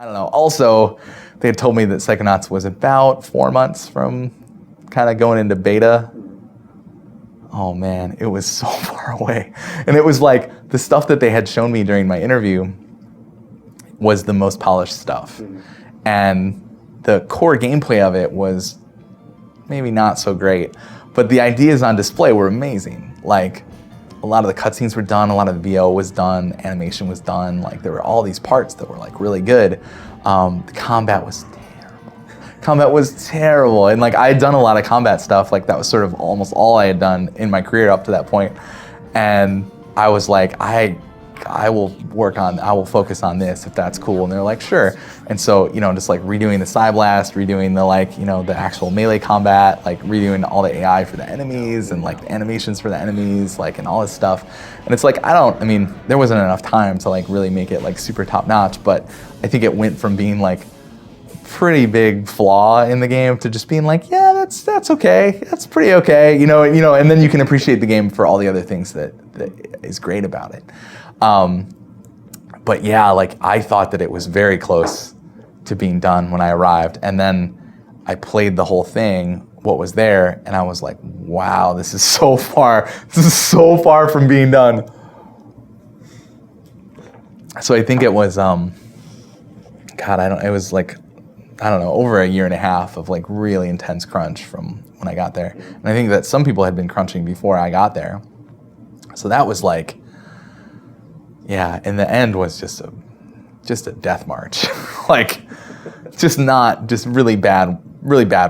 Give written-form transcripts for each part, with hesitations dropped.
I don't know. Also, they had told me that Psychonauts was about 4 months from kind of going into beta. Oh man, it was so far away. And it was like the stuff that they had shown me during my interview was the most polished stuff. And the core gameplay of it was maybe not so great, but the ideas on display were amazing. Like a lot of the cutscenes were done, a lot of the VO was done, animation was done. Like there were all these parts that were like really good. The combat was terrible. Combat was terrible. And like I had done a lot of combat stuff. Like that was sort of almost all I had done in my career up to that point. And I was like, I will focus on this if that's cool. And they're like, sure. And so, just like redoing the Psy Blast, redoing the the actual melee combat, like redoing all the AI for the enemies and like the animations for the enemies, like and all this stuff. And it's like, there wasn't enough time to like really make it like super top notch, but I think it went from being like pretty big flaw in the game to just being like, yeah, that's okay. That's pretty okay. And then you can appreciate the game for all the other things that is great about it. But yeah, like I thought that it was very close to being done when I arrived. And then I played the whole thing, what was there, and I was like, wow, this is so far from being done. So I think it was, it was like, over a year and a half of like really intense crunch from when I got there. And I think that some people had been crunching before I got there. So that was like, yeah, and the end was just a death march. Like just really bad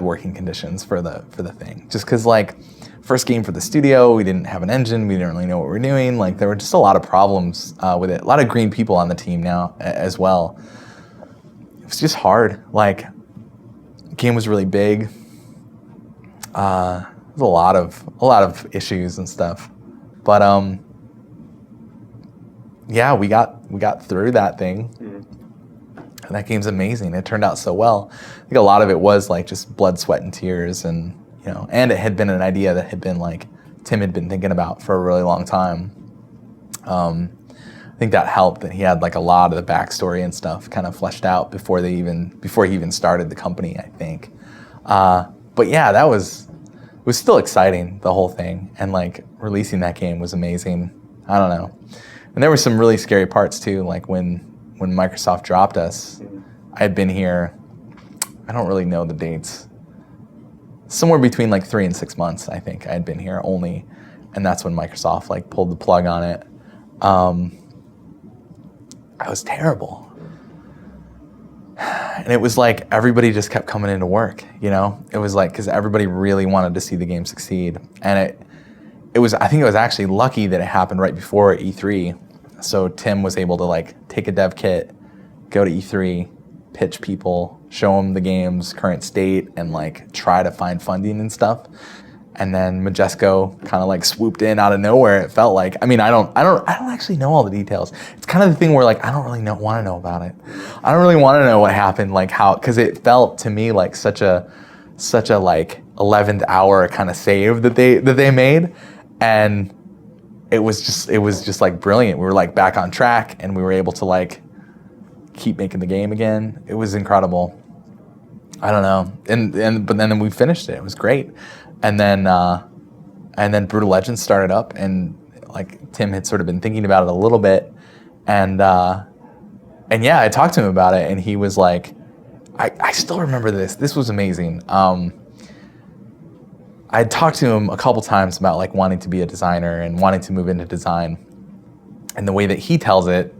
working conditions for the thing. Just cause like first game for the studio, we didn't have an engine, we didn't really know what we were doing. Like there were just a lot of problems with it. A lot of green people on the team now as well. It was just hard. Like game was really big. There's a lot of issues and stuff. But yeah, we got through that thing. And that game's amazing. It turned out so well. I think a lot of it was like just blood, sweat, and tears, and and it had been an idea that had been like Tim had been thinking about for a really long time. I think that helped that he had like a lot of the backstory and stuff kind of fleshed out before he even started the company, I think. But yeah, it was still exciting, the whole thing, and like releasing that game was amazing. I don't know. And there were some really scary parts too, like when Microsoft dropped us. I had been here, I don't really know the dates, somewhere between like 3 and 6 months, I think I had been here only, and that's when Microsoft like pulled the plug on it. I was terrible. And it was like everybody just kept coming into work, It was like, because everybody really wanted to see the game succeed. And I think it was actually lucky that it happened right before E3. So Tim was able to like take a dev kit, go to E3, pitch people, show them the game's current state, and like try to find funding and stuff. And then Majesco kind of like swooped in out of nowhere. It felt like, I don't actually know all the details. It's kind of the thing where like I don't really want to know about it. I don't really want to know what happened, like how, because it felt to me like such a like 11th hour kind of save that they made, and it was just like brilliant. We were like back on track, and we were able to like keep making the game again. It was incredible. I don't know, but then we finished it. It was great. And then Brütal Legend started up, and like Tim had sort of been thinking about it a little bit, and yeah, I talked to him about it, and he was like, I still remember this. This was amazing. I talked to him a couple times about like wanting to be a designer and wanting to move into design, and the way that he tells it,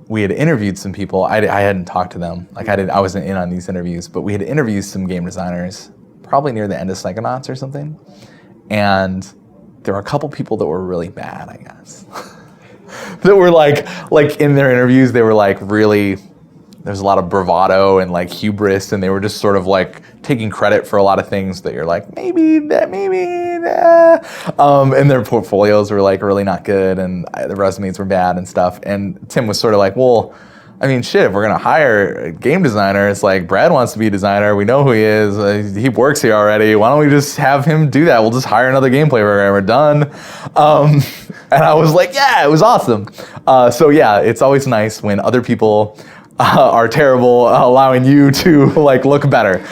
we had interviewed some people. I hadn't talked to them. Like I wasn't in on these interviews, but we had interviewed some game designers, probably near the end of Psychonauts or something. And there were a couple people that were really bad, I guess. That were like in their interviews, they were like really, there's a lot of bravado and like hubris, and they were just sort of like taking credit for a lot of things that you're like, maybe that. And their portfolios were like really not good, and the resumes were bad and stuff. And Tim was sort of like, well, shit, if we're going to hire a game designer, it's like Brad wants to be a designer. We know who he is. He works here already. Why don't we just have him do that? We'll just hire another gameplay programmer. Done. And I was like, yeah, it was awesome. So yeah, it's always nice when other people are terrible, allowing you to like look better.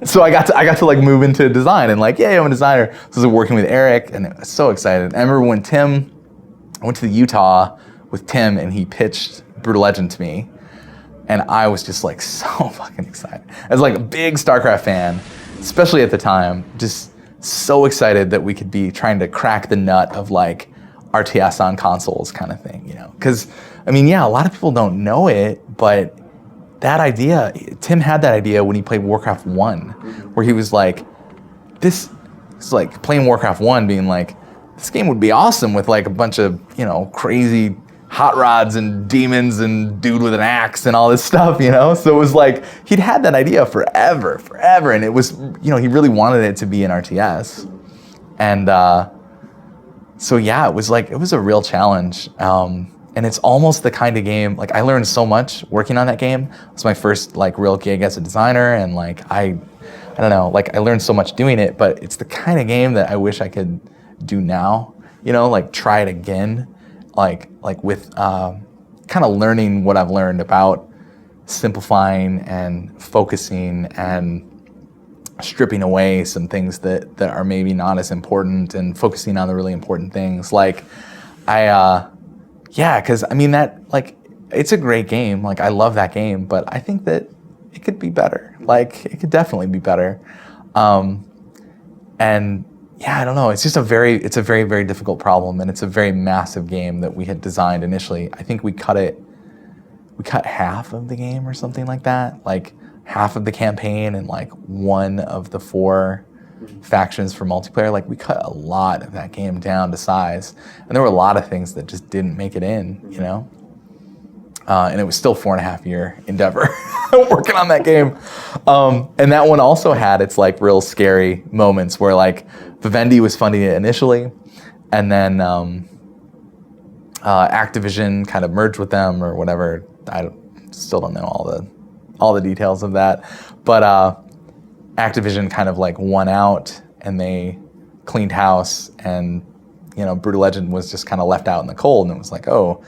So I got to like move into design and like, yay, I'm a designer. So I was working with Eric and I was so excited. I remember when I went to the Utah with Tim and he pitched Brütal Legend to me. And I was just like so fucking excited. I was like a big StarCraft fan, especially at the time, just so excited that we could be trying to crack the nut of like RTS on consoles kind of thing, you know? Because, I mean, yeah, a lot of people don't know it, but that idea, Tim had that idea when he played Warcraft 1, where he was like, it's like playing Warcraft 1 being like, this game would be awesome with like a bunch of, you know, crazy hot rods and demons and dude with an axe and all this stuff, you know? So it was like, he'd had that idea forever. And it was, you know, he really wanted it to be an RTS. And so yeah, it was a real challenge. And it's almost the kind of game, like I learned so much working on that game. It was my first like real gig as a designer. And like, I don't know, like I learned so much doing it, but it's the kind of game that I wish I could do now, you know, like try it again. Like with kind of learning what I've learned about simplifying and focusing and stripping away some things that are maybe not as important and focusing on the really important things. Like because I mean that like it's a great game. Like I love that game, but I think that it could be better. Like it could definitely be better. And yeah, I don't know. It's just a very, very difficult problem, and it's a very massive game that we had designed initially. I think we cut half of the game or something like that, like half of the campaign and like one of the 4 factions for multiplayer. Like we cut a lot of that game down to size, and there were a lot of things that just didn't make it in, you know? And it was still 4.5 year endeavor working on that game. And that one also had its like real scary moments where like Vivendi was funding it initially, and then Activision kind of merged with them or whatever. I still don't know all the details of that, but Activision kind of like won out and they cleaned house, and you know Brütal Legend was just kind of left out in the cold, and it was like, oh.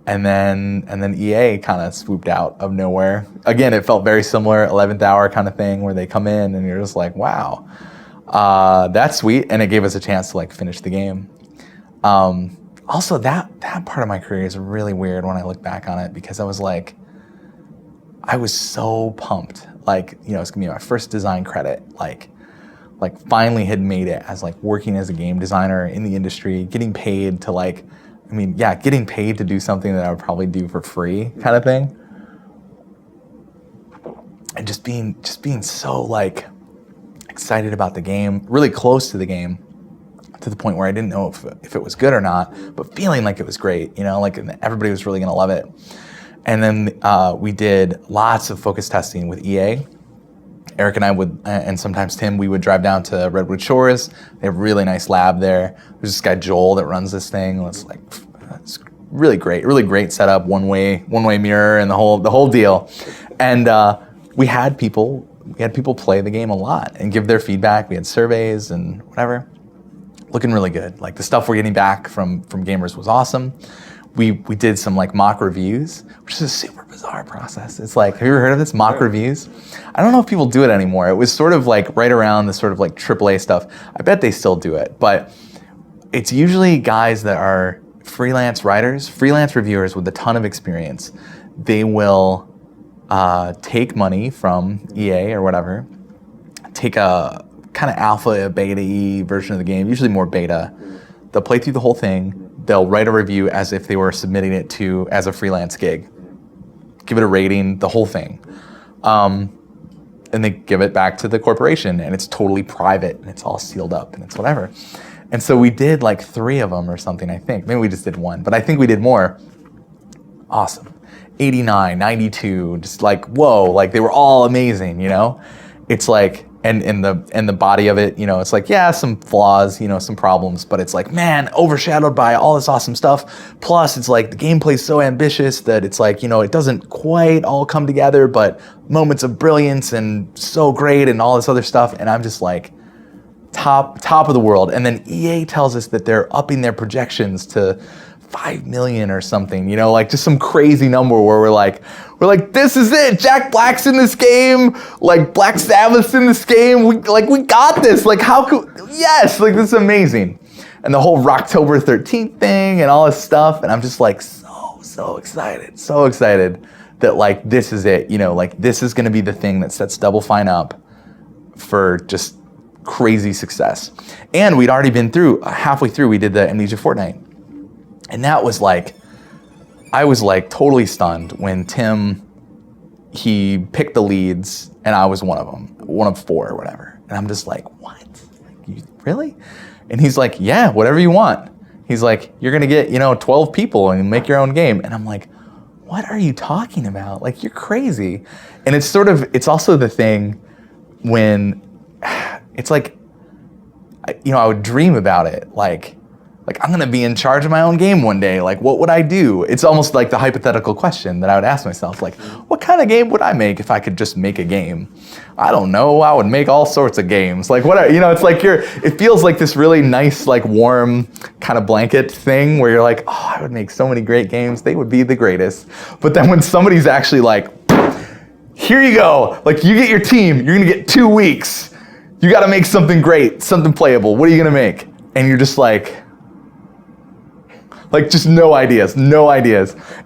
And then EA kind of swooped out of nowhere. Again, it felt very similar, 11th hour kind of thing, where they come in and you're just like, wow, that's sweet. And it gave us a chance to like finish the game. Also, that part of my career is really weird when I look back on it, because I was so pumped. Like, you know, it's gonna be my first design credit. Like finally had made it as like working as a game designer in the industry, getting paid to like, I mean, yeah, getting paid to do something that I would probably do for free kind of thing. And just being so like excited about the game, really close to the game, to the point where I didn't know if it was good or not, but feeling like it was great, you know, like everybody was really gonna love it. And then we did lots of focus testing with EA. Eric and I would, and sometimes Tim, we would drive down to Redwood Shores. They have a really nice lab there. There's this guy Joel that runs this thing. It's like, it's really great setup, one-way mirror, and the whole deal. And we had people play the game a lot and give their feedback. We had surveys and whatever, looking really good. Like the stuff we're getting back from gamers was awesome. We did some like mock reviews, which is a super bizarre process. It's like, have you ever heard of this, mock reviews? I don't know if people do it anymore. It was sort of like right around the sort of like AAA stuff. I bet they still do it, but it's usually guys that are freelance writers, freelance reviewers with a ton of experience. They will take money from EA or whatever, take a kind of alpha, beta-y version of the game, usually more beta. They'll play through the whole thing. They'll write a review as if they were submitting it as a freelance gig. Give it a rating, the whole thing. And they give it back to the corporation, and it's totally private, and it's all sealed up, and it's whatever. And so we did like 3 of them or something, I think. Maybe we just did 1, but I think we did more. Awesome. 89, 92, just like, whoa, like they were all amazing, you know? It's like, and the body of it, you know, it's like, yeah, some flaws, you know, some problems, but it's like, man, overshadowed by all this awesome stuff. Plus, it's like the gameplay's so ambitious that it's like, you know, it doesn't quite all come together, but moments of brilliance and so great and all this other stuff. And I'm just like, top of the world. And then EA tells us that they're upping their projections to 5 million or something, you know, like just some crazy number where we're like, this is it. Jack Black's in this game. Like Black Sabbath's in this game. We got this. Like how cool? Yes, like this is amazing. And the whole Rocktober 13th thing and all this stuff. And I'm just like so excited that like this is it. You know, like this is going to be the thing that sets Double Fine up for just crazy success. And we'd already been halfway through, we did the Amnesia Fortnight. And that was like, I was like totally stunned when Tim, he picked the leads and I was one of them, one of 4 or whatever. And I'm just like, what? Like, you really? And he's like, yeah, whatever you want. He's like, you're gonna get, 12 people and make your own game. And I'm like, what are you talking about? Like, you're crazy. And it's also the thing when, it's like, I would dream about it. Like I'm gonna be in charge of my own game one day. Like, what would I do? It's almost like the hypothetical question that I would ask myself. Like, what kind of game would I make if I could just make a game? I don't know. I would make all sorts of games. Like, it's like it feels like this really nice, like warm kind of blanket thing where you're like, oh, I would make so many great games. They would be the greatest. But then when somebody's actually like, here you go. Like, you get your team. You're gonna get 2 weeks. You got to make something great, something playable. What are you gonna make? And you're just like just no ideas.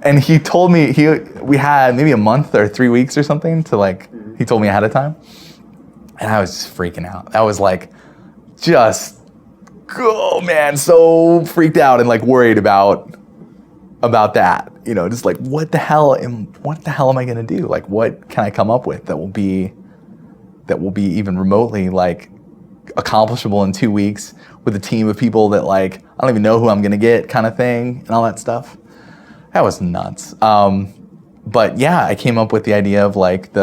And he told me we had maybe a month or 3 weeks or something to he told me ahead of time. And I was just freaking out. I was like, oh man, so freaked out and like worried about that. Just like, what the hell am I gonna do? Like, what can I come up with that will be even remotely like accomplishable in 2 weeks with a team of people that like I don't even know who I'm gonna get kind of thing and all that stuff. That was nuts. But yeah, I came up with the idea of like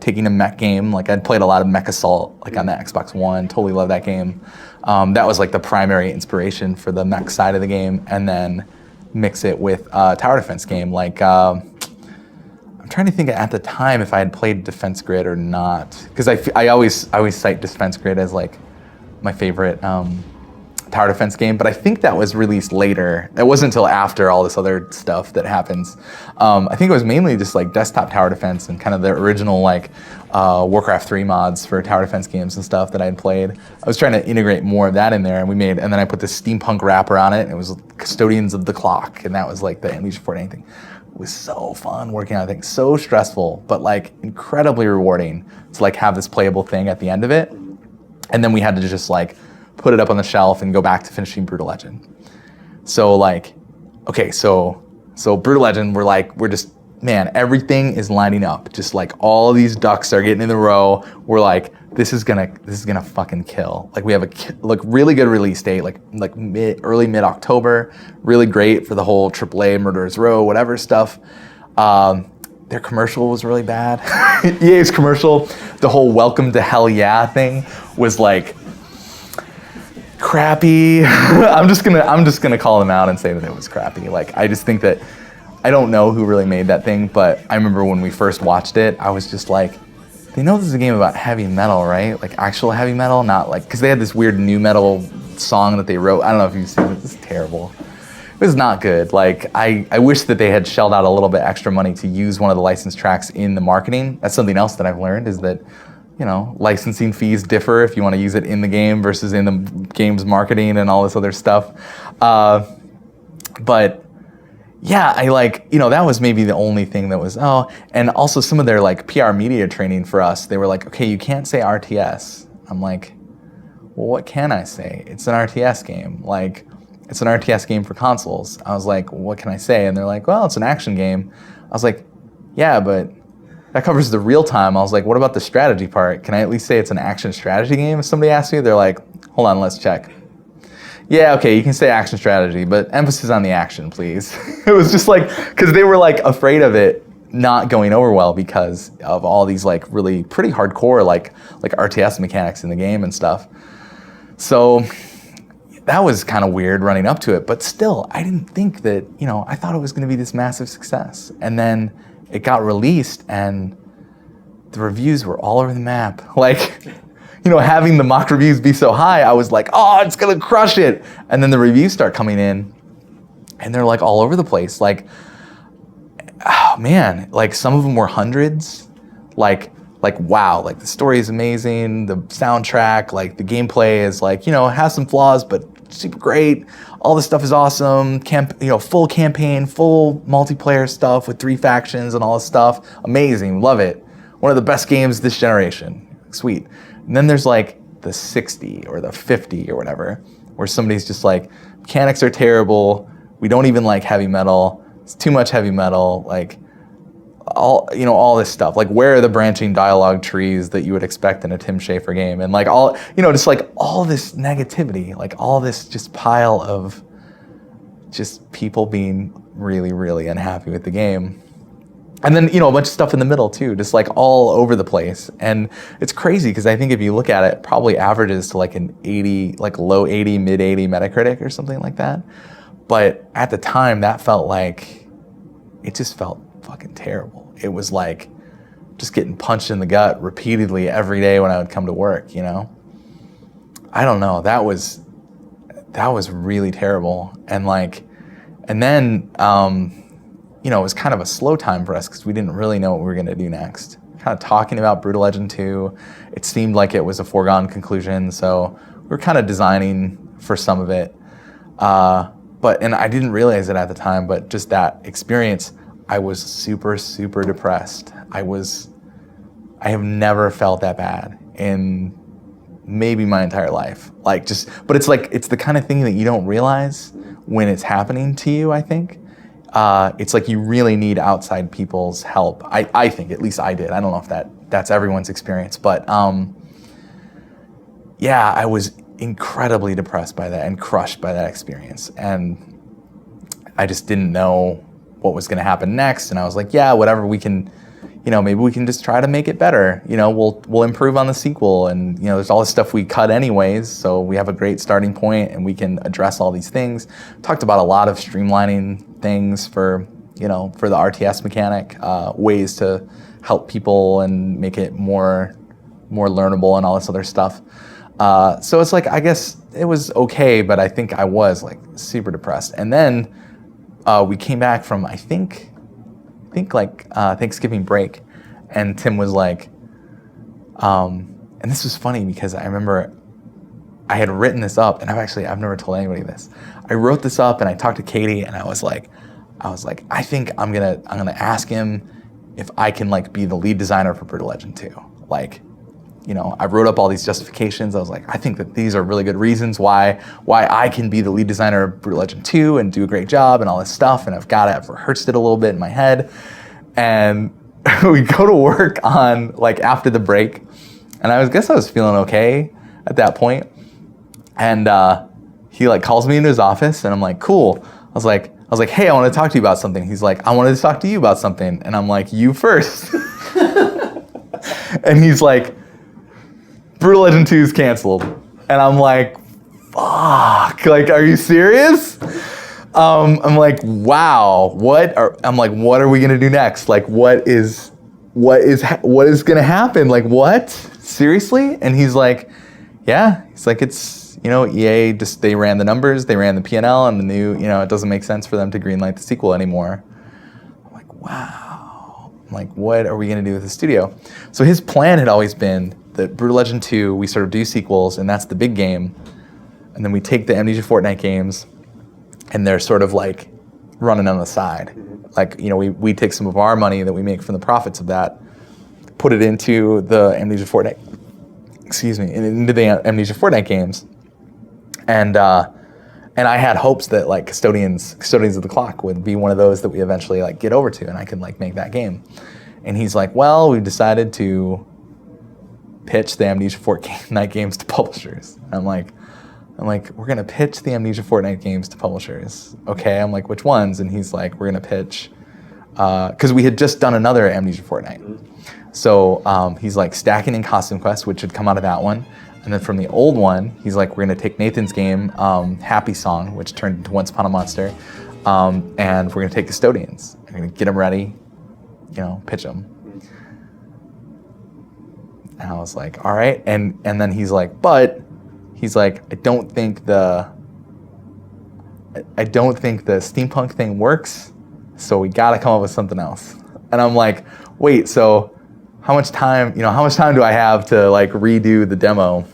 taking a mech game. Like I'd played a lot of Mech Assault like on the Xbox One. Totally love that game. That was like the primary inspiration for the mech side of the game, and then mix it with a tower defense game. Like I'm trying to think at the time if I had played Defense Grid or not, because I always cite Defense Grid as like my favorite tower defense game, but I think that was released later. It wasn't until after all this other stuff that happens. I think it was mainly just like desktop tower defense and kind of the original like Warcraft 3 mods for tower defense games and stuff that I had played. I was trying to integrate more of that in there, and then I put this steampunk wrapper on it, and it was Custodians of the Clock, and that was like the Amnesia Fortnight thing. It was so fun working on it, so stressful, but like incredibly rewarding to like have this playable thing at the end of it. And then we had to just like put it up on the shelf and go back to finishing Brütal Legend. So like, okay, so Brütal Legend, we're just, man, everything is lining up. Just like all of these ducks are getting in the row. We're like, this is gonna fucking kill. Like we have a really good release date, like early mid-October, really great for the whole AAA Murderer's Row, whatever stuff. Their commercial was really bad. EA's commercial, the whole Welcome to Hell Yeah thing was like crappy. I'm just gonna call them out and say that it was crappy. Like I just think that I don't know who really made that thing, but I remember when we first watched it, I was just like, they know this is a game about heavy metal, right? Like actual heavy metal, not like, because they had this weird new metal song that they wrote. I don't know if you've seen it. This is terrible. It was not good. Like I wish that they had shelled out a little bit extra money to use one of the licensed tracks in the marketing. That's something else that I've learned is that, licensing fees differ if you want to use it in the game versus in the game's marketing and all this other stuff. But yeah, that was maybe the only thing that was, and also some of their like PR media training for us, they were like, okay, you can't say RTS. I'm like, well, what can I say? It's an RTS game. Like, it's an RTS game for consoles. I was like, well, what can I say? And they're like, well, it's an action game. I was like, yeah, but that covers the real time. I was like, what about the strategy part? Can I at least say it's an action strategy game? If somebody asks me, they're like, hold on, let's check. Yeah, okay, you can say action strategy, but emphasis on the action, please. It was just like, because they were like afraid of it not going over well because of all these like really pretty hardcore like RTS mechanics in the game and stuff. So that was kind of weird running up to it, but still, I didn't think that, I thought it was going to be this massive success. And then it got released and the reviews were all over the map. Like, having the mock reviews be so high, I was like, oh, it's going to crush it. And then the reviews start coming in and they're like all over the place. Like, oh man, like some of them were hundreds. Like wow, like the story is amazing, the soundtrack, like the gameplay is like, has some flaws, but super great. All this stuff is awesome. Full campaign, full multiplayer stuff with 3 factions and all this stuff. Amazing, love it. One of the best games this generation. Sweet. And then there's like the 60 or the 50 or whatever, where somebody's just like, mechanics are terrible. We don't even like heavy metal. It's too much heavy metal. Like all this stuff. Like, where are the branching dialogue trees that you would expect in a Tim Schafer game? And like just like all this negativity, like all this just pile of just people being really, really unhappy with the game. And then, a bunch of stuff in the middle too, just like all over the place. And it's crazy because I think if you look at it, probably averages to like an 80, like low 80, mid 80 Metacritic or something like that. But at the time, that felt like, it just felt fucking terrible. It was like just getting punched in the gut repeatedly every day when I would come to work, I don't know. That was really terrible. And then, it was kind of a slow time for us because we didn't really know what we were going to do next. Kind of talking about Brütal Legend 2, it seemed like it was a foregone conclusion, so we were kind of designing for some of it. And I didn't realize it at the time, but just that experience, I was super, super depressed. I have never felt that bad in maybe my entire life. But it's the kind of thing that you don't realize when it's happening to you, I think. It's like you really need outside people's help. I think, at least I did. I don't know if that's everyone's experience, but I was incredibly depressed by that and crushed by that experience. And I just didn't know what was going to happen next. And I was like, whatever, we can, maybe we can just try to make it better. We'll improve on the sequel. And, there's all this stuff we cut anyways. So we have a great starting point and we can address all these things. Talked about a lot of streamlining things for the RTS mechanic, ways to help people and make it more learnable and all this other stuff. So it's like, I guess it was okay, but I think I was like super depressed. And then we came back from, I think Thanksgiving break, and Tim was like, and this was funny because I remember I had written this up, and I've never told anybody this. I wrote this up and I talked to Katie, and I was like, I think I'm gonna ask him if I can like be the lead designer for Brütal Legend 2. I wrote up all these justifications. I was like, I think that these are really good reasons why I can be the lead designer of Brütal Legend 2 and do a great job and all this stuff. And I've rehearsed it a little bit in my head. And we go to work on after the break, and I guess I was feeling okay at that point. And he calls me into his office, and I'm like, cool. I was like, hey, I want to talk to you about something. He's like, I wanted to talk to you about something. And I'm like, you first. And he's like, Brütal Legend 2 is canceled. And I'm like, fuck, are you serious? I'm like, wow, what are we gonna do next? What is gonna happen? What? Seriously? And he's like, yeah. He's like, it's, EA they ran the numbers, they ran the P&L, and the new, it doesn't make sense for them to greenlight the sequel anymore. I'm like, wow. I'm like, what are we gonna do with the studio? So his plan had always been that Brütal Legend 2, we sort of do sequels, and that's the big game. And then we take the Amnesia Fortnight games, and they're sort of running on the side. We take some of our money that we make from the profits of that, put it into the Amnesia Fortnight, into the Amnesia Fortnight games. And I had hopes that Custodians of the Clock would be one of those that we eventually get over to, and I could make that game. And he's like, well, we've decided to pitch the Amnesia Fortnight games to publishers. I'm like, we're gonna pitch the Amnesia Fortnight games to publishers. Okay, I'm like, which ones? And he's like, we're gonna pitch, because we had just done another Amnesia Fortnight. So he's like, Stacking and Costume Quest, which had come out of that one. And then from the old one, he's like, we're gonna take Nathan's game, Happy Song, which turned into Once Upon a Monster, and we're gonna take Custodians. We're gonna get them ready, pitch them. And I was like, all right. And then he's like, I don't think the I don't think the steampunk thing works, so we got to come up with something else. And I'm like, wait, so how much time do I have to like redo the demo,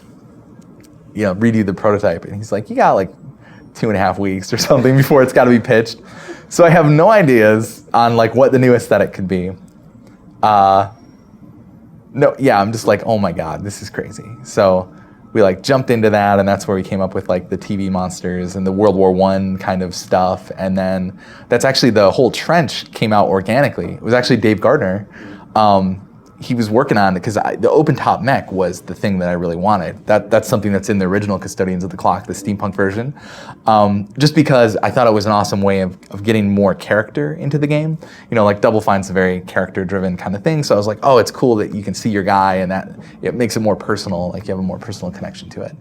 redo the prototype? And he's like, you got like 2.5 weeks or something before it's got to be pitched. So I have no ideas on like what the new aesthetic could be. I'm just like, oh my God, this is crazy. So we like jumped into that, and that's where we came up with like the TV monsters and the World War I kind of stuff. And then that's actually the whole trench came out organically. It was actually Dave Gardner. He was working on it because the open top mech was the thing that I really wanted. That's something that's in the original Custodians of the Clock, the steampunk version. Just because I thought it was an awesome way of getting more character into the game. Like Double Fine's a very character-driven kind of thing. So I was like, oh, it's cool that you can see your guy, and that it makes it more personal. Like you have a more personal connection to it.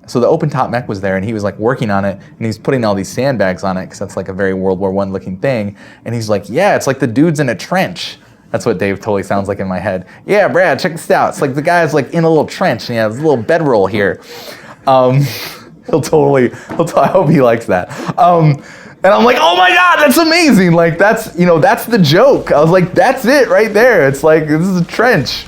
So the open top mech was there, and he was like working on it, and he's putting all these sandbags on it because that's like a very World War I looking thing. And he's like, yeah, it's like the dude's in a trench. That's what Dave totally sounds like in my head. Yeah, Brad, check this out. It's like the guy's like in a little trench, and he has a little bedroll here. I hope he likes that. And I'm like, oh my God, that's amazing. Like that's the joke. I was like, that's it right there. It's like, this is a trench.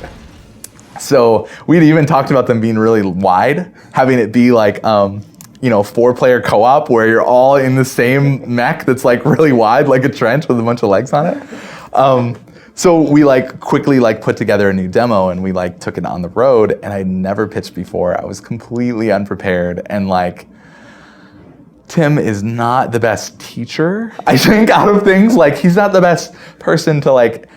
So we'd even talked about them being really wide, having it be like, 4-player co-op where you're all in the same mech that's like really wide, like a trench with a bunch of legs on it. So we like quickly like put together a new demo, and we like took it on the road, and I'd never pitched before. I was completely unprepared, and like Tim is not the best teacher, I think, out of things. Like he's not the best person to like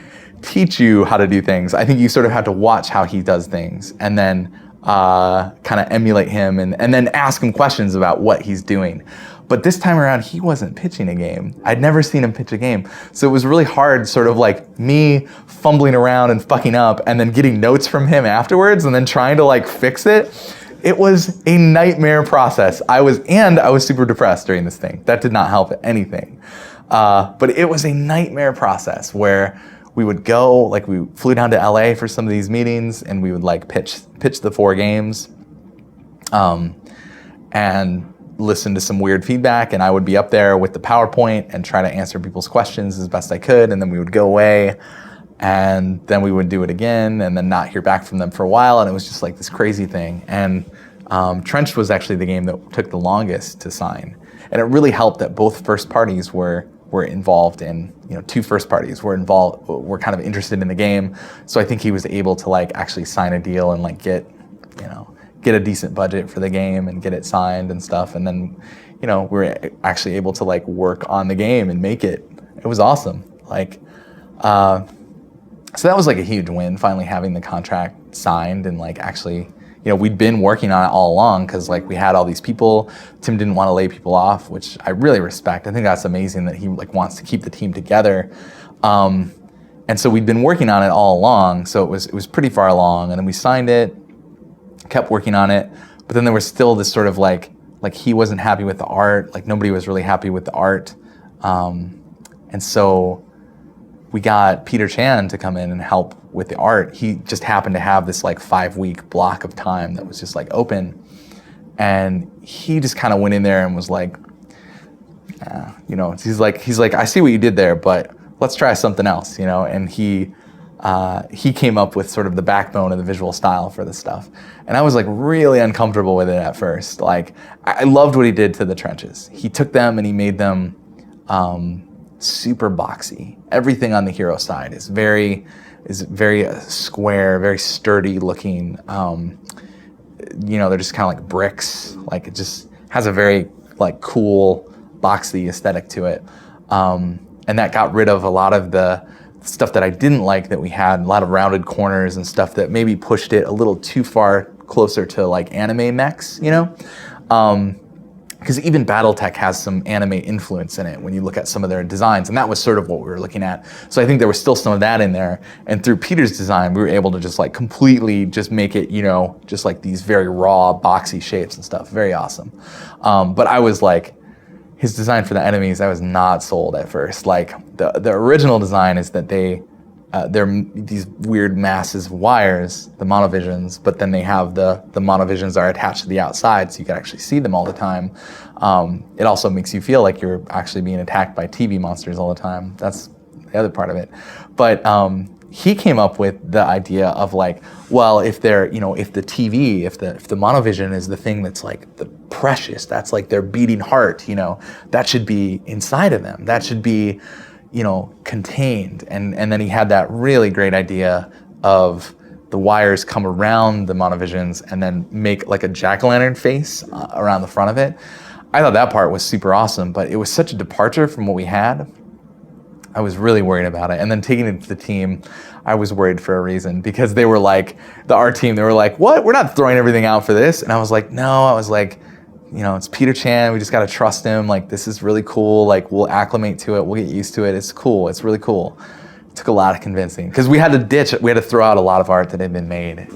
teach you how to do things. I think you sort of have to watch how he does things, and then kind of emulate him, and then ask him questions about what he's doing. But this time around, he wasn't pitching a game. I'd never seen him pitch a game. So it was really hard, sort of like me fumbling around and fucking up, and then getting notes from him afterwards, and then trying to like fix it. It was a nightmare process. I was super depressed during this thing. That did not help anything. But it was a nightmare process where we would go, like we flew down to LA for some of these meetings, and we would like pitch the 4 games, and listen to some weird feedback, and I would be up there with the PowerPoint and try to answer people's questions as best I could, and then we would go away, and then we would do it again, and then not hear back from them for a while, and it was just like this crazy thing. And Trench was actually the game that took the longest to sign, and it really helped that both first parties were involved in, 2 first parties were kind of interested in the game. So I think he was able to like actually sign a deal and like get a decent budget for the game and get it signed and stuff. And then, we were actually able to like work on the game and make it. It was awesome. Like, so that was like a huge win, finally having the contract signed and like actually, we'd been working on it all along because like we had all these people. Tim didn't want to lay people off, which I really respect. I think that's amazing that he like wants to keep the team together. And so we'd been working on it all along. So it was pretty far along, and then we signed it, kept working on it, but then there was still this sort of like he wasn't happy with the art, like nobody was really happy with the art, and so we got Peter Chan to come in and help with the art. He just happened to have this like 5-week block of time that was just like open, and he just kind of went in there and was like, he's like, I see what you did there, but let's try something else, and he came up with sort of the backbone of the visual style for this stuff. And I was like really uncomfortable with it at first. Like I loved what he did to the trenches. He took them and he made them super boxy. Everything on the hero side is very square, very sturdy looking. They're just kind of like bricks. Like it just has a very like cool boxy aesthetic to it. And that got rid of a lot of the stuff that I didn't like that we had, a lot of rounded corners and stuff that maybe pushed it a little too far closer to like anime mechs, because even Battletech has some anime influence in it when you look at some of their designs, and that was sort of what we were looking at. So I think there was still some of that in there, and through Peter's design, we were able to just like completely just make it, just like these very raw, boxy shapes and stuff. Very awesome. But I was like, his design for the enemies, I was not sold at first. Like the original design is that they they're these weird masses of wires, the monovisions, but then they have the monovisions are attached to the outside, so you can actually see them all the time. It also makes you feel like you're actually being attacked by TV monsters all the time. That's the other part of it. But he came up with the idea of like, well, if they're, if the TV, if the monovision is the thing that's like the precious, that's like their beating heart, that should be inside of them. That should be, contained. And then he had that really great idea of the wires come around the monovisions and then make like a jack-o'-lantern face around the front of it. I thought that part was super awesome, but it was such a departure from what we had. I was really worried about it. And then taking it to the team, I was worried for a reason, because they were like, our team, they were like, what? We're not throwing everything out for this. And I was like, no, it's Peter Chan. We just got to trust him. Like, this is really cool. Like, we'll acclimate to it. We'll get used to it. It's cool. It's really cool. It took a lot of convincing, because we had to throw out a lot of art that had been made.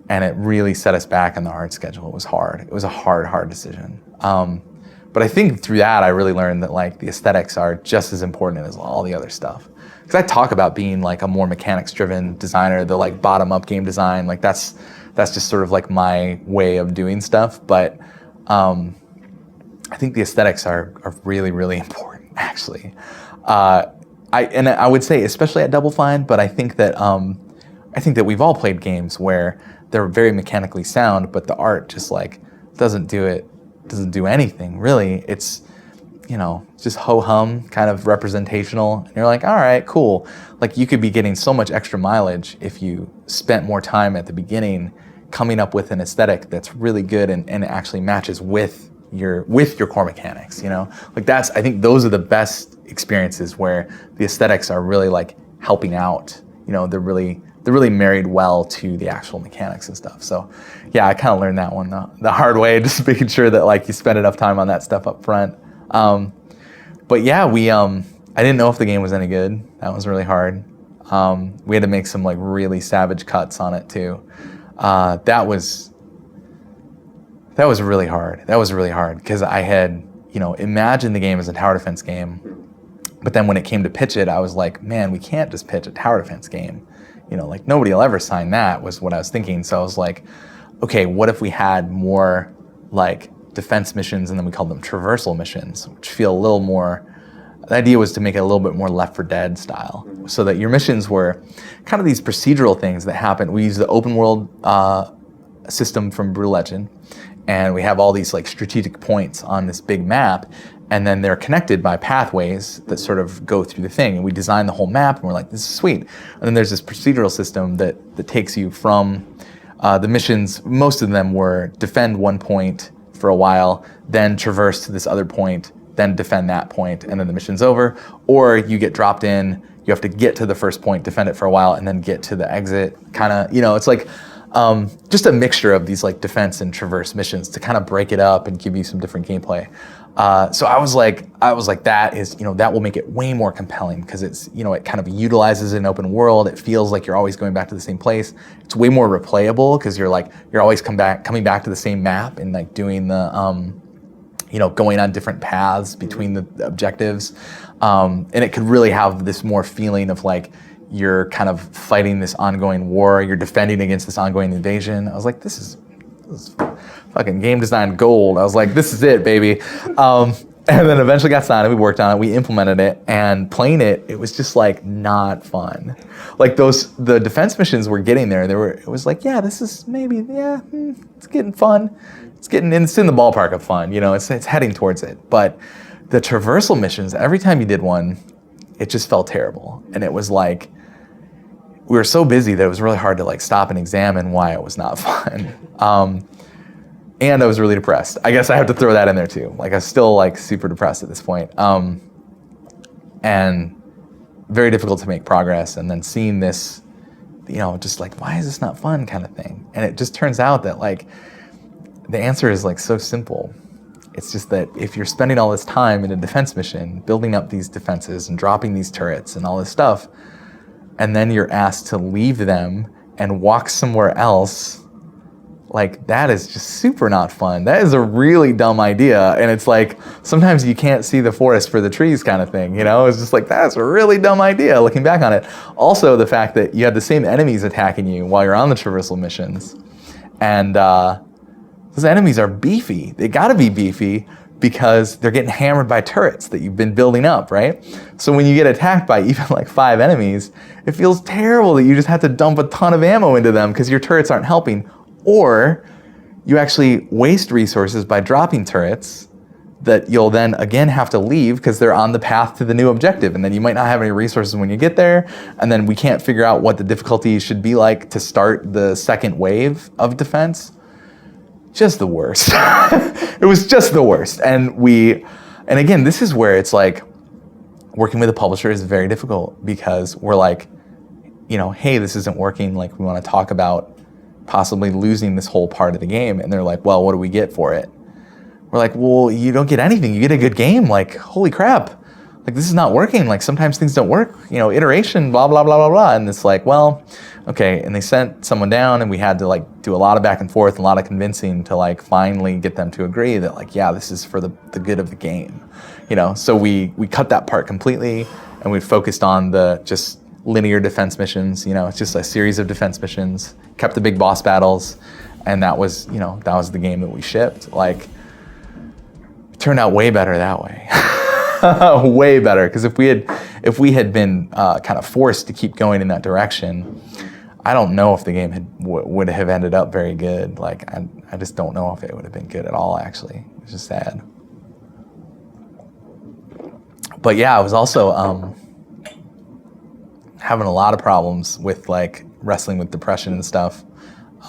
And it really set us back on the art schedule. It was hard. It was a hard decision. But I think through that, I really learned that like the aesthetics are just as important as all the other stuff. Because I talk about being like a more mechanics-driven designer, the like bottom-up game design. Like that's just sort of like my way of doing stuff. But I think the aesthetics are really, really important, actually. I would say, especially at Double Fine, but I think that we've all played games where they're very mechanically sound, but the art just like doesn't do anything really. It's just ho-hum, kind of representational, and you're like, all right, cool. Like, you could be getting so much extra mileage if you spent more time at the beginning coming up with an aesthetic that's really good and actually matches with your core mechanics. Like, I think those are the best experiences where the aesthetics are really like helping out. They're really married well to the actual mechanics and stuff. So yeah, I kind of learned that one the hard way, just making sure that like you spend enough time on that stuff up front. But yeah, I didn't know if the game was any good. That was really hard. We had to make some like really savage cuts on it too. That was really hard. That was really hard, because I had, imagined the game as a tower defense game. But then when it came to pitch it, I was like, man, we can't just pitch a tower defense game. Like, nobody will ever sign that, was what I was thinking. So I was like, okay, what if we had more like defense missions, and then we called them traversal missions, which feel a little more, the idea was to make it a little bit more Left 4 Dead style, so that your missions were kind of these procedural things that happen. We use the open world system from Brütal Legend, and we have all these like strategic points on this big map, and then they're connected by pathways that sort of go through the thing. And we designed the whole map, and we're like, this is sweet. And then there's this procedural system that takes you from the missions. Most of them were defend one point for a while, then traverse to this other point, then defend that point, and then the mission's over. Or you get dropped in, you have to get to the first point, defend it for a while, and then get to the exit. Kind of, it's like just a mixture of these like defense and traverse missions to kind of break it up and give you some different gameplay. So I was like, that is, that will make it way more compelling, because it's, it kind of utilizes an open world. It feels like you're always going back to the same place. It's way more replayable, because you're always coming back to the same map and like doing the, going on different paths between the objectives. And it could really have this more feeling of like, you're kind of fighting this ongoing war, you're defending against this ongoing invasion. I was like, this is fucking game design gold. I was like, this is it, baby. And then eventually got signed, and we worked on it, we implemented it, and playing it, it was just like not fun. Like the defense missions were getting there. It was like, yeah, this is maybe, it's getting fun. It's in the ballpark of fun, it's heading towards it. But the traversal missions, every time you did one, it just felt terrible. And it was like, we were so busy that it was really hard to like stop and examine why it was not fun. And I was really depressed. I guess I have to throw that in there too. Like, I was still like super depressed at this point. And very difficult to make progress. And then seeing this, just like, why is this not fun kind of thing? And it just turns out that like, the answer is like so simple. It's just that if you're spending all this time in a defense mission, building up these defenses and dropping these turrets and all this stuff, and then you're asked to leave them and walk somewhere else, Like, that is just super not fun. That is a really dumb idea. And it's like, sometimes you can't see the forest for the trees kind of thing, you know? It's just like, that's a really dumb idea looking back on it. Also, the fact that you have the same enemies attacking you while you're on the traversal missions. And those enemies are beefy. They gotta be beefy because they're getting hammered by turrets that you've been building up, right? So when you get attacked by even like 5 enemies, it feels terrible that you just have to dump a ton of ammo into them because your turrets aren't helping. Or you actually waste resources by dropping turrets that you'll then again have to leave because they're on the path to the new objective, and then you might not have any resources when you get there, and then we can't figure out what the difficulty should be like to start the second wave of defense. Just the worst. It was just the worst. And again, this is where it's like, working with a publisher is very difficult because we're like, you know, hey, this isn't working, like we want to talk about possibly losing this whole part of the game. And they're like, well, what do we get for it? We're like, well, you don't get anything. You get a good game. Like, holy crap. Like, this is not working. Like, sometimes things don't work. You know, iteration, blah, blah, blah, blah, blah. And it's like, well, okay. And they sent someone down and we had to like do a lot of back and forth, a lot of convincing to like finally get them to agree that like, yeah, this is for the good of the game. You know, so we cut that part completely and we focused on the just linear defense missions. You know, it's just a series of defense missions, kept the big boss battles, and that was, you know, that was the game that we shipped. Like, it turned out way better that way. Way better, because if we had been kind of forced to keep going in that direction, I don't know if the game would have ended up very good. Like, I just don't know if it would have been good at all, actually. It's just sad. But yeah, I was also having a lot of problems with like wrestling with depression and stuff.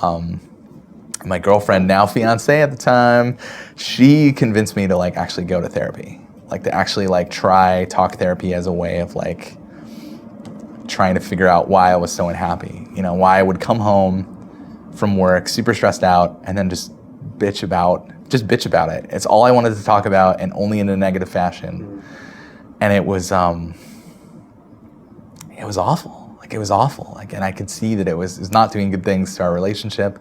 My girlfriend, now fiance at the time, she convinced me to like actually go to therapy. Like, to actually like try talk therapy as a way of like trying to figure out why I was so unhappy. You know, why I would come home from work super stressed out and then just bitch about it. It's all I wanted to talk about, and only in a negative fashion. And it was awful. Like, it was awful. Like, and I could see that it was not doing good things to our relationship.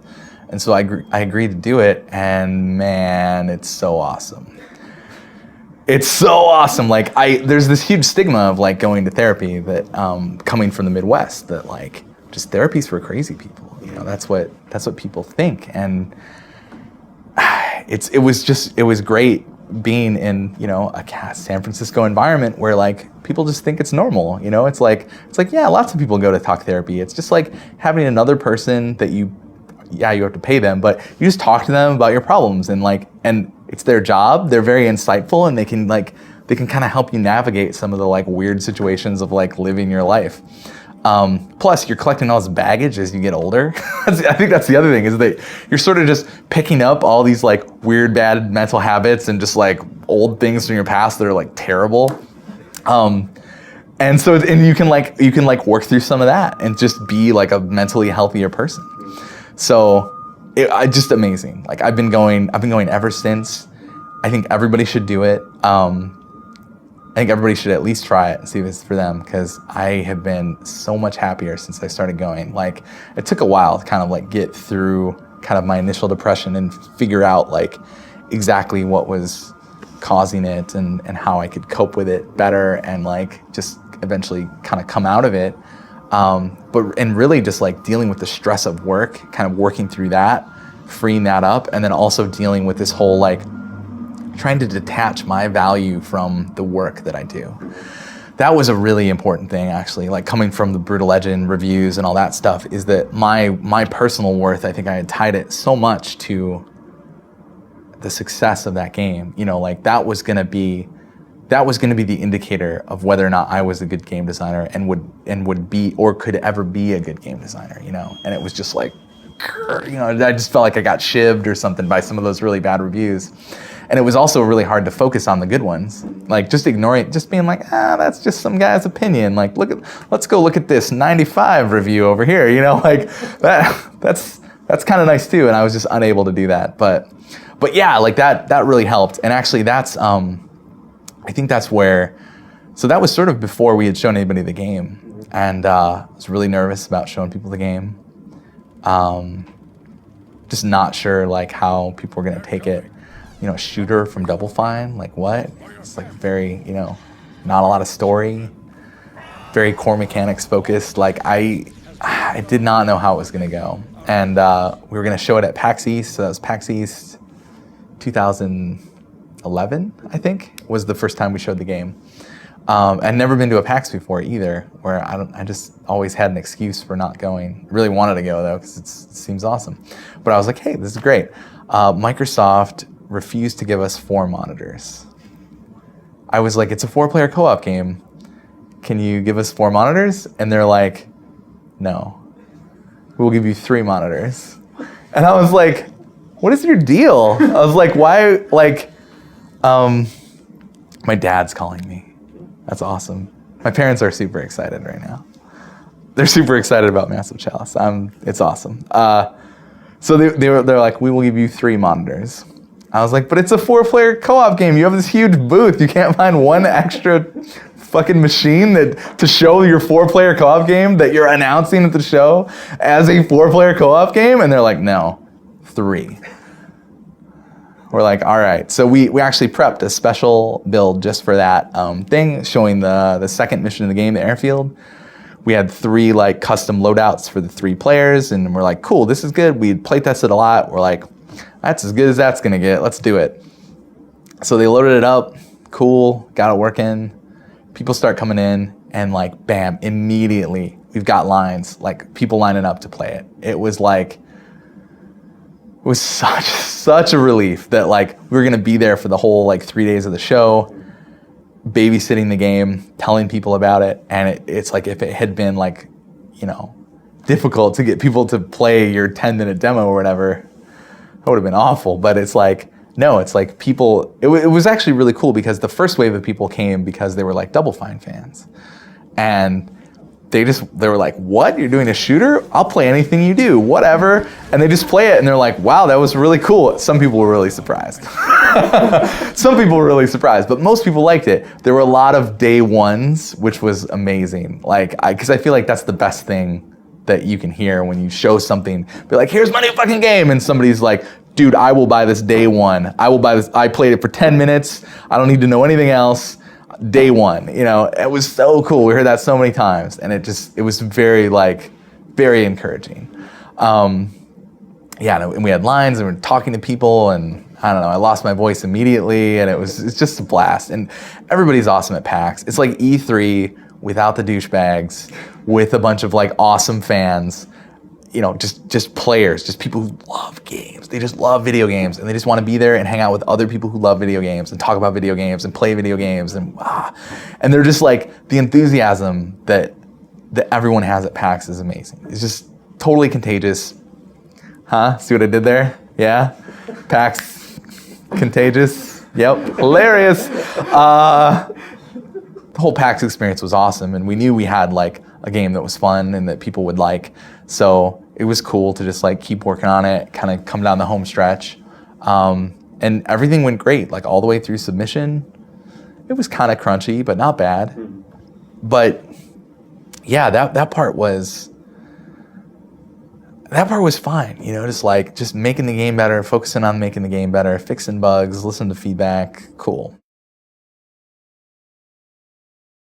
And so I agreed to do it, and man, it's so awesome. It's so awesome. Like, there's this huge stigma of like going to therapy that coming from the Midwest, that like just therapy's for crazy people. You know, that's what people think. And it was great being in, you know, a San Francisco environment where like people just think it's normal. You know, it's like yeah, lots of people go to talk therapy. It's just like having another person that you have to pay them, but you just talk to them about your problems, and it's their job. They're very insightful, and they can kind of help you navigate some of the like weird situations of like living your life. Plus, you're collecting all this baggage as you get older. I think that's the other thing, is that you're sort of just picking up all these like weird, bad mental habits and just like old things from your past that are like terrible. And you can work through some of that and just be like a mentally healthier person. So just amazing. Like, I've been going ever since. I think everybody should do it. I think everybody should at least try it and see if it's for them, because I have been so much happier since I started going. Like, it took a while to kind of like get through kind of my initial depression and figure out like exactly what was causing it and how I could cope with it better and like just eventually kind of come out of it. And really just like dealing with the stress of work, kind of working through that, freeing that up, and then also dealing with this whole like trying to detach my value from the work that I do. That was a really important thing, actually, like coming from the Brütal Legend reviews and all that stuff, is that my personal worth, I think I had tied it so much to the success of that game. You know, like that was gonna be the indicator of whether or not I was a good game designer and would be or could ever be a good game designer, you know? And it was just like, you know, I just felt like I got shivved or something by some of those really bad reviews. And it was also really hard to focus on the good ones. Like, just ignoring, just being like, that's just some guy's opinion. Like, let's go look at this 95 review over here, you know? Like, that's kind of nice too. And I was just unable to do that. But yeah, like that really helped. And actually that's, I think that's where, so that was sort of before we had shown anybody the game. And I was really nervous about showing people the game. just not sure like how people were gonna take it. You know, shooter from Double Fine, like what? It's like very, you know, not a lot of story, very core mechanics focused. Like I did not know how it was gonna go. And we were gonna show it at PAX East, so that was PAX East 2011, I think, was the first time we showed the game. I'd never been to a PAX before either, where I just always had an excuse for not going. Really wanted to go though, because it seems awesome. But I was like, hey, this is great. Microsoft refused to give us 4 monitors. I was like, it's a 4-player co-op game. Can you give us 4 monitors? And they're like, no, we'll give you 3 monitors. And I was like, what is your deal? I was like, why, like, my dad's calling me. That's awesome. My parents are super excited right now. They're super excited about Massive Chalice. It's awesome. So they're like, we will give you 3 monitors. I was like, but it's a 4-player co-op game. You have this huge booth. You can't find one extra fucking machine to show your 4-player co-op game that you're announcing at the show as a 4-player co-op game? And they're like, no, 3. We're like, all right. So we actually prepped a special build just for that thing, showing the second mission in the game, the airfield. We had 3 like custom loadouts for the 3 players, and we're like, cool, this is good. We playtested a lot. We're like, that's as good as that's gonna get. Let's do it. So they loaded it up, cool, got it working. People start coming in, and like, bam, immediately we've got lines, like people lining up to play it. It was like, it was such a relief that like we were gonna be there for the whole like 3 days of the show, babysitting the game, telling people about it, and it's like if it had been like, you know, difficult to get people to play your 10-minute demo or whatever, that would have been awful. But it's like, no, it's like people, it was actually really cool because the first wave of people came because they were like Double Fine fans. And they were like, what? You're doing a shooter? I'll play anything you do, whatever. And they just play it and they're like, wow, that was really cool. Some people were really surprised. Some people were really surprised, but most people liked it. There were a lot of day ones, which was amazing. Like, because I feel like that's the best thing that you can hear when you show something. Be like, here's my new fucking game. And somebody's like, dude, I will buy this day one. I will buy this. I played it for 10 minutes. I don't need to know anything else. Day one, you know, it was so cool. We heard that so many times, and it was very encouraging. Yeah, and we had lines, and we were talking to people, and I don't know, I lost my voice immediately, and it's just a blast. And everybody's awesome at PAX. It's like E3 without the douchebags, with a bunch of like awesome fans, you know, just players, just people who love games. They just love video games, and they just want to be there and hang out with other people who love video games and talk about video games and play video games, and they're just like, the enthusiasm that everyone has at PAX is amazing. It's just totally contagious. Huh? See what I did there? Yeah? PAX contagious? Yep. Hilarious. The whole PAX experience was awesome, and we knew we had like a game that was fun and that people would like. So it was cool to just like keep working on it, kind of come down the home stretch. And everything went great, like all the way through submission. It was kind of crunchy, but not bad. But yeah, that part was fine, you know, just making the game better, focusing on making the game better, fixing bugs, listening to feedback, cool.